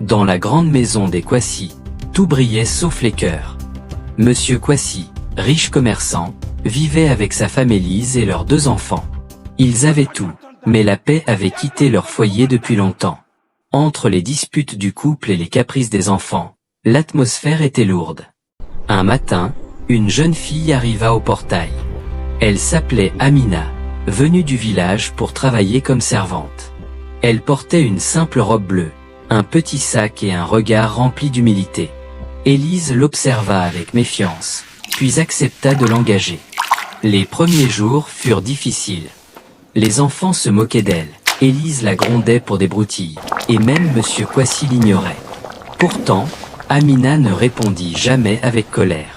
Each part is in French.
Dans la grande maison des Kwasi, tout brillait sauf les cœurs. Monsieur Kwasi, riche commerçant, vivait avec sa femme Élise et leurs 2 enfants. Ils avaient tout, mais la paix avait quitté leur foyer depuis longtemps. Entre les disputes du couple et les caprices des enfants, l'atmosphère était lourde. Un matin, une jeune fille arriva au portail. Elle s'appelait Amina, venue du village pour travailler comme servante. Elle portait une simple robe bleue, un petit sac et un regard rempli d'humilité. Élise l'observa avec méfiance, puis accepta de l'engager. Les premiers jours furent difficiles. Les enfants se moquaient d'elle, Élise la grondait pour des broutilles, et même Monsieur Kwasi l'ignorait. Pourtant, Amina ne répondit jamais avec colère.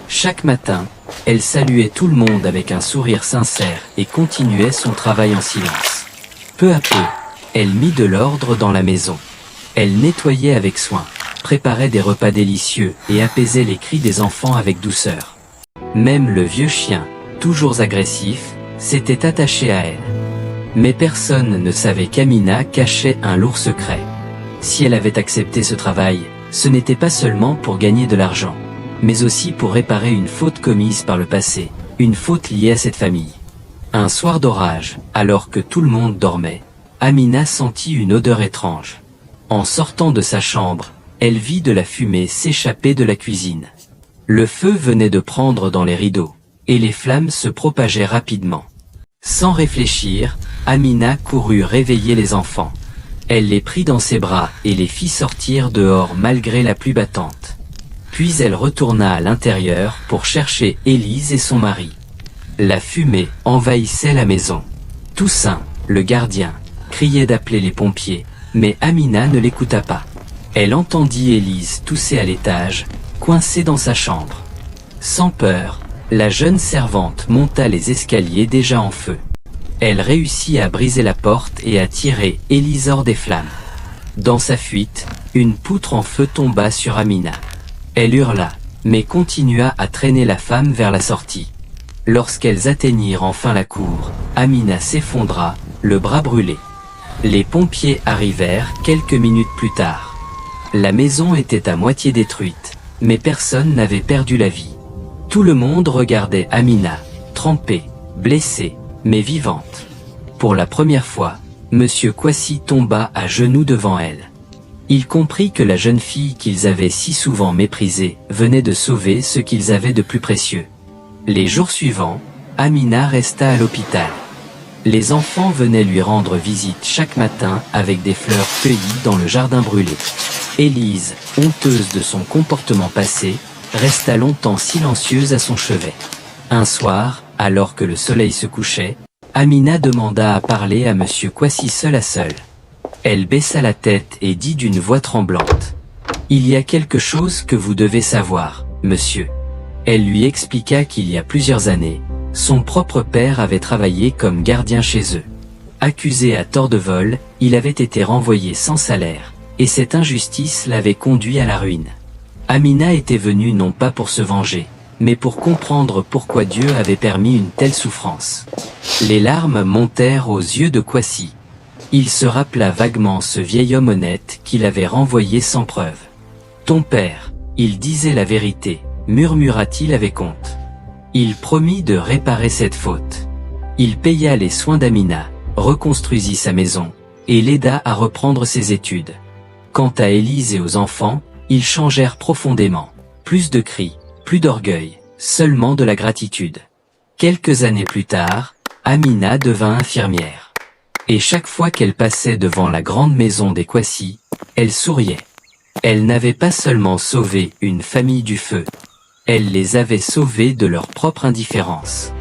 Chaque matin, elle saluait tout le monde avec un sourire sincère et continuait son travail en silence. Peu à peu, elle mit de l'ordre dans la maison. Elle nettoyait avec soin, préparait des repas délicieux et apaisait les cris des enfants avec douceur. Même le vieux chien, toujours agressif, s'était attaché à elle. Mais personne ne savait qu'Amina cachait un lourd secret. Si elle avait accepté ce travail, ce n'était pas seulement pour gagner de l'argent, mais aussi pour réparer une faute commise par le passé, une faute liée à cette famille. Un soir d'orage, alors que tout le monde dormait, Amina sentit une odeur étrange. En sortant de sa chambre, elle vit de la fumée s'échapper de la cuisine. Le feu venait de prendre dans les rideaux, et les flammes se propageaient rapidement. Sans réfléchir, Amina courut réveiller les enfants. Elle les prit dans ses bras et les fit sortir dehors malgré la pluie battante. Puis elle retourna à l'intérieur pour chercher Élise et son mari. La fumée envahissait la maison. Toussaint, le gardien, criait d'appeler les pompiers, mais Amina ne l'écouta pas. Elle entendit Élise tousser à l'étage, coincée dans sa chambre. Sans peur, la jeune servante monta les escaliers déjà en feu. Elle réussit à briser la porte et à tirer Élise hors des flammes. Dans sa fuite, une poutre en feu tomba sur Amina. Elle hurla, mais continua à traîner la femme vers la sortie. Lorsqu'elles atteignirent enfin la cour, Amina s'effondra, le bras brûlé. Les pompiers arrivèrent quelques minutes plus tard. La maison était à moitié détruite, mais personne n'avait perdu la vie. Tout le monde regardait Amina, trempée, blessée, mais vivante. Pour la première fois, Monsieur Kwasi tomba à genoux devant elle. Il comprit que la jeune fille qu'ils avaient si souvent méprisée venait de sauver ce qu'ils avaient de plus précieux. Les jours suivants, Amina resta à l'hôpital. Les enfants venaient lui rendre visite chaque matin avec des fleurs cueillies dans le jardin brûlé. Élise, honteuse de son comportement passé, resta longtemps silencieuse à son chevet. Un soir, alors que le soleil se couchait, Amina demanda à parler à Monsieur Kwasi seul à seul. Elle baissa la tête et dit d'une voix tremblante. « Il y a quelque chose que vous devez savoir, monsieur. » Elle lui expliqua qu'il y a plusieurs années, son propre père avait travaillé comme gardien chez eux. Accusé à tort de vol, il avait été renvoyé sans salaire, et cette injustice l'avait conduit à la ruine. Amina était venue non pas pour se venger, mais pour comprendre pourquoi Dieu avait permis une telle souffrance. Les larmes montèrent aux yeux de Kwasi. Il se rappela vaguement ce vieil homme honnête qu'il avait renvoyé sans preuve. « Ton père, il disait la vérité », murmura-t-il avec honte. Il promit de réparer cette faute. Il paya les soins d'Amina, reconstruisit sa maison, et l'aida à reprendre ses études. Quant à Élise et aux enfants, ils changèrent profondément. Plus de cris, plus d'orgueil, seulement de la gratitude. Quelques années plus tard, Amina devint infirmière. Et chaque fois qu'elle passait devant la grande maison des Kwasi, elle souriait. Elle n'avait pas seulement sauvé une famille du feu, elle les avait sauvés de leur propre indifférence.